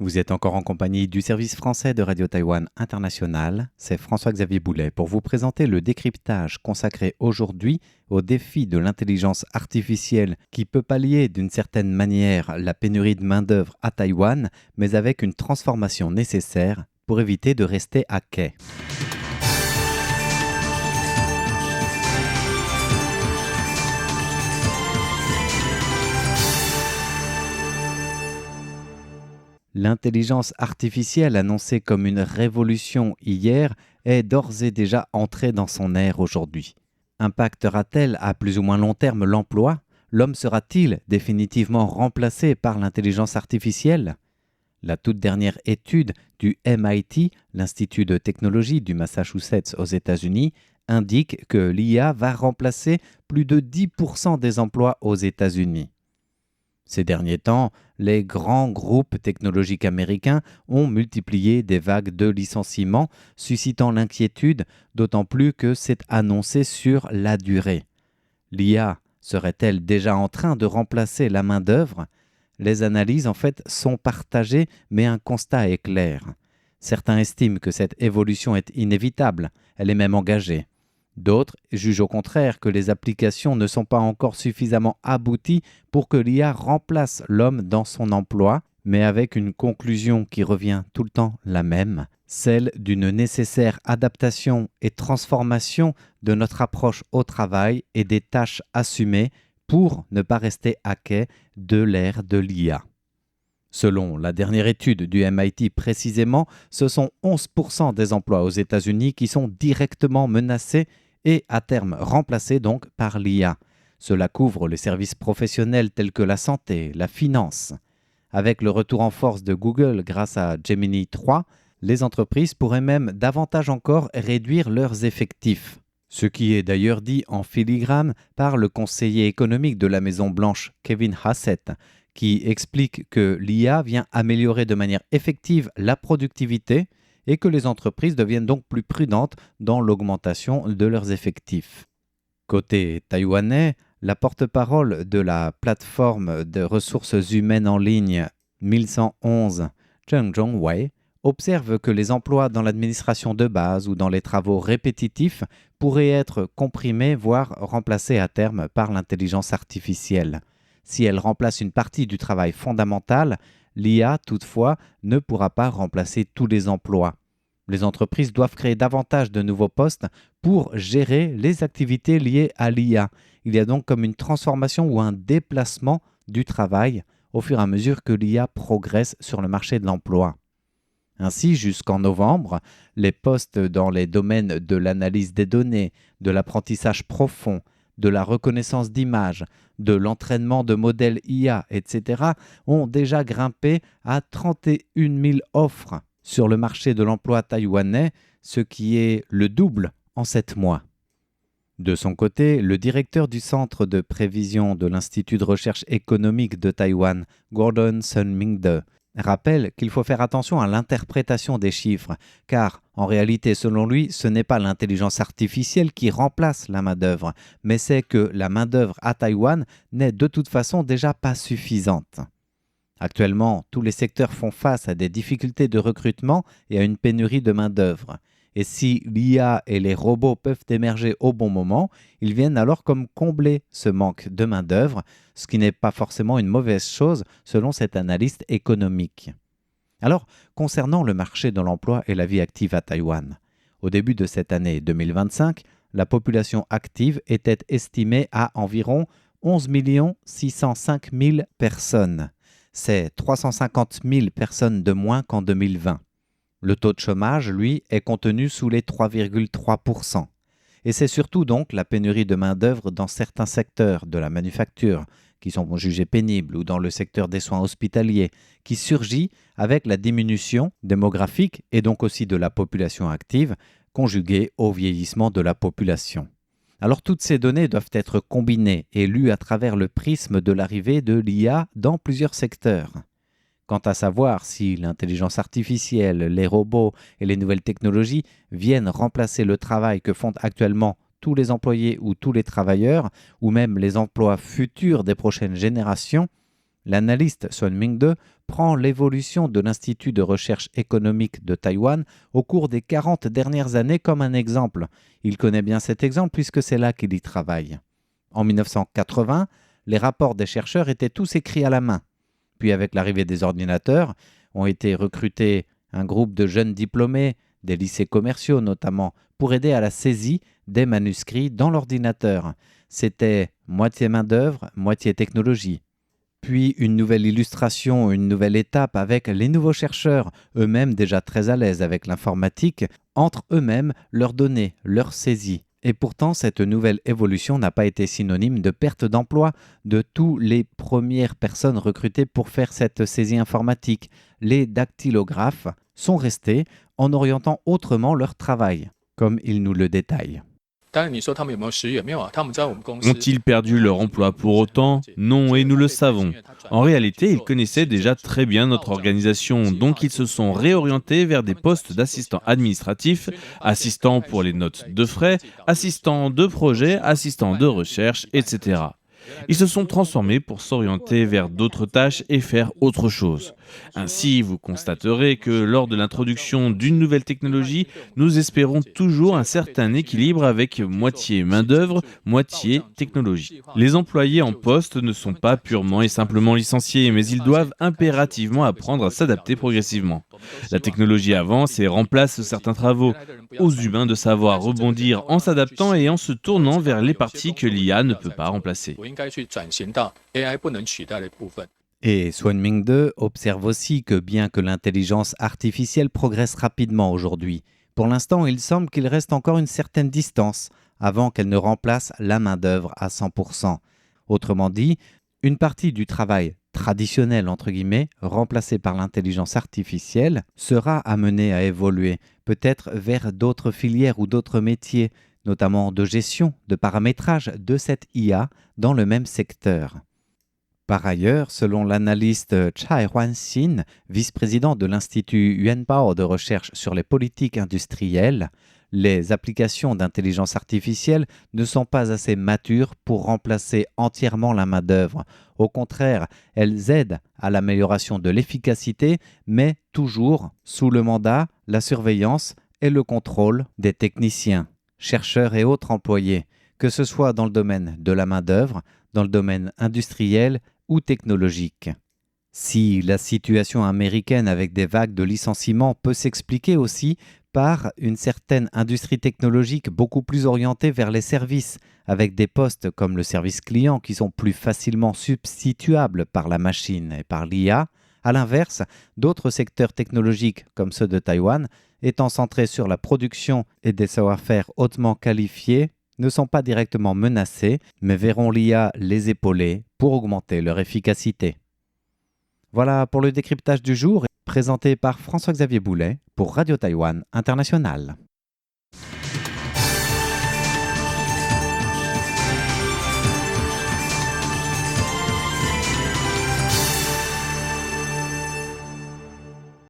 Vous êtes encore en compagnie du service français de Radio Taïwan International. C'est François-Xavier Boulet pour vous présenter le décryptage consacré aujourd'hui au défi de l'intelligence artificielle qui peut pallier d'une certaine manière la pénurie de main-d'œuvre à Taïwan, mais avec une transformation nécessaire pour éviter de rester à quai. L'intelligence artificielle annoncée comme une révolution hier est d'ores et déjà entrée dans son ère aujourd'hui. Impactera-t-elle à plus ou moins long terme l'emploi ? L'homme sera-t-il définitivement remplacé par l'intelligence artificielle ? La toute dernière étude du MIT, l'Institut de technologie du Massachusetts aux États-Unis, indique que l'IA va remplacer plus de 10% des emplois aux États-Unis. Ces derniers temps, les grands groupes technologiques américains ont multiplié des vagues de licenciements, suscitant l'inquiétude, d'autant plus que c'est annoncé sur la durée. L'IA serait-elle déjà en train de remplacer la main-d'œuvre ? Les analyses, en fait, sont partagées, mais un constat est clair. Certains estiment que cette évolution est inévitable, elle est même engagée. D'autres jugent au contraire que les applications ne sont pas encore suffisamment abouties pour que l'IA remplace l'homme dans son emploi, mais avec une conclusion qui revient tout le temps la même, celle d'une nécessaire adaptation et transformation de notre approche au travail et des tâches assumées pour ne pas rester à quai de l'ère de l'IA. Selon la dernière étude du MIT précisément, ce sont 11% des emplois aux États-Unis qui sont directement menacés et à terme remplacés donc par l'IA. Cela couvre les services professionnels tels que la santé, la finance. Avec le retour en force de Google grâce à Gemini 3, les entreprises pourraient même davantage encore réduire leurs effectifs. Ce qui est d'ailleurs dit en filigrane par le conseiller économique de la Maison-Blanche, Kevin Hassett, qui explique que l'IA vient améliorer de manière effective la productivité et que les entreprises deviennent donc plus prudentes dans l'augmentation de leurs effectifs. Côté taïwanais, la porte-parole de la plateforme de ressources humaines en ligne 1111, Zheng Zhongwei, observe que les emplois dans l'administration de base ou dans les travaux répétitifs pourraient être comprimés, voire remplacés à terme par l'intelligence artificielle. Si elle remplace une partie du travail fondamental, l'IA, toutefois, ne pourra pas remplacer tous les emplois. Les entreprises doivent créer davantage de nouveaux postes pour gérer les activités liées à l'IA. Il y a donc comme une transformation ou un déplacement du travail au fur et à mesure que l'IA progresse sur le marché de l'emploi. Ainsi, jusqu'en novembre, les postes dans les domaines de l'analyse des données, de l'apprentissage profond, de la reconnaissance d'images, de l'entraînement de modèles IA, etc., ont déjà grimpé à 31 000 offres sur le marché de l'emploi taïwanais, ce qui est le double en 7 mois. De son côté, le directeur du Centre de prévision de l'Institut de recherche économique de Taïwan, Gordon Sun-Mingde, rappelle qu'il faut faire attention à l'interprétation des chiffres, car en réalité, selon lui, ce n'est pas l'intelligence artificielle qui remplace la main-d'œuvre, mais c'est que la main-d'œuvre à Taïwan n'est de toute façon déjà pas suffisante. Actuellement, tous les secteurs font face à des difficultés de recrutement et à une pénurie de main-d'œuvre. Et si l'IA et les robots peuvent émerger au bon moment, ils viennent alors comme combler ce manque de main-d'œuvre, ce qui n'est pas forcément une mauvaise chose selon cet analyste économique. Alors, concernant le marché de l'emploi et la vie active à Taïwan, au début de cette année 2025, la population active était estimée à environ 11 605 000 personnes. C'est 350 000 personnes de moins qu'en 2020. Le taux de chômage, lui, est contenu sous les 3,3%. Et c'est surtout donc la pénurie de main-d'œuvre dans certains secteurs de la manufacture, qui sont jugés pénibles, ou dans le secteur des soins hospitaliers, qui surgit avec la diminution démographique et donc aussi de la population active, conjuguée au vieillissement de la population. Alors toutes ces données doivent être combinées et lues à travers le prisme de l'arrivée de l'IA dans plusieurs secteurs. Quant à savoir si l'intelligence artificielle, les robots et les nouvelles technologies viennent remplacer le travail que font actuellement tous les employés ou tous les travailleurs, ou même les emplois futurs des prochaines générations, L'analyste Sun Mingde prend l'évolution de l'Institut de recherche économique de Taïwan au cours des 40 dernières années comme un exemple. Il connaît bien cet exemple puisque c'est là qu'il y travaille. En 1980, les rapports des chercheurs étaient tous écrits à la main. Puis avec l'arrivée des ordinateurs, ont été recrutés un groupe de jeunes diplômés, des lycées commerciaux notamment, pour aider à la saisie des manuscrits dans l'ordinateur. C'était moitié main-d'œuvre, moitié technologie. Puis une nouvelle illustration, une nouvelle étape avec les nouveaux chercheurs, eux-mêmes déjà très à l'aise avec l'informatique, entre eux-mêmes leurs données, leur saisie. Et pourtant, cette nouvelle évolution n'a pas été synonyme de perte d'emploi de toutes les premières personnes recrutées pour faire cette saisie informatique. Les dactylographes sont restés en orientant autrement leur travail, comme ils nous le détaillent. Ont-ils perdu leur emploi pour autant? Non, et nous le savons. En réalité, ils connaissaient déjà très bien notre organisation, donc ils se sont réorientés vers des postes d'assistants administratifs, assistants pour les notes de frais, assistants de projet, assistants de recherche, etc. Ils se sont transformés pour s'orienter vers d'autres tâches et faire autre chose. Ainsi, vous constaterez que lors de l'introduction d'une nouvelle technologie, nous espérons toujours un certain équilibre avec moitié main-d'œuvre, moitié technologie. Les employés en poste ne sont pas purement et simplement licenciés, mais ils doivent impérativement apprendre à s'adapter progressivement. La technologie avance et remplace certains travaux. Aux humains de savoir rebondir en s'adaptant et en se tournant vers les parties que l'IA ne peut pas remplacer. Et Sun Mingde observe aussi que bien que l'intelligence artificielle progresse rapidement aujourd'hui, pour l'instant il semble qu'il reste encore une certaine distance avant qu'elle ne remplace la main-d'œuvre à 100%. Autrement dit, une partie du travail traditionnel, entre guillemets, remplacé par l'intelligence artificielle, sera amenée à évoluer, peut-être vers d'autres filières ou d'autres métiers, notamment de gestion, de paramétrage de cette IA dans le même secteur. Par ailleurs, selon l'analyste Chai Huan-Xin, vice-président de l'Institut Yuanbao de recherche sur les politiques industrielles, les applications d'intelligence artificielle ne sont pas assez matures pour remplacer entièrement la main-d'œuvre. Au contraire, elles aident à l'amélioration de l'efficacité, mais toujours sous le mandat, la surveillance et le contrôle des techniciens, chercheurs et autres employés, que ce soit dans le domaine de la main-d'œuvre, dans le domaine industriel ou technologique. Si la situation américaine avec des vagues de licenciements peut s'expliquer aussi par une certaine industrie technologique beaucoup plus orientée vers les services, avec des postes comme le service client qui sont plus facilement substituables par la machine et par l'IA, à l'inverse, d'autres secteurs technologiques comme ceux de Taïwan, étant centrés sur la production et des savoir-faire hautement qualifiés, ne sont pas directement menacés, mais verront l'IA les épauler pour augmenter leur efficacité. Voilà pour le décryptage du jour, présenté par François-Xavier Boulet pour Radio Taïwan International.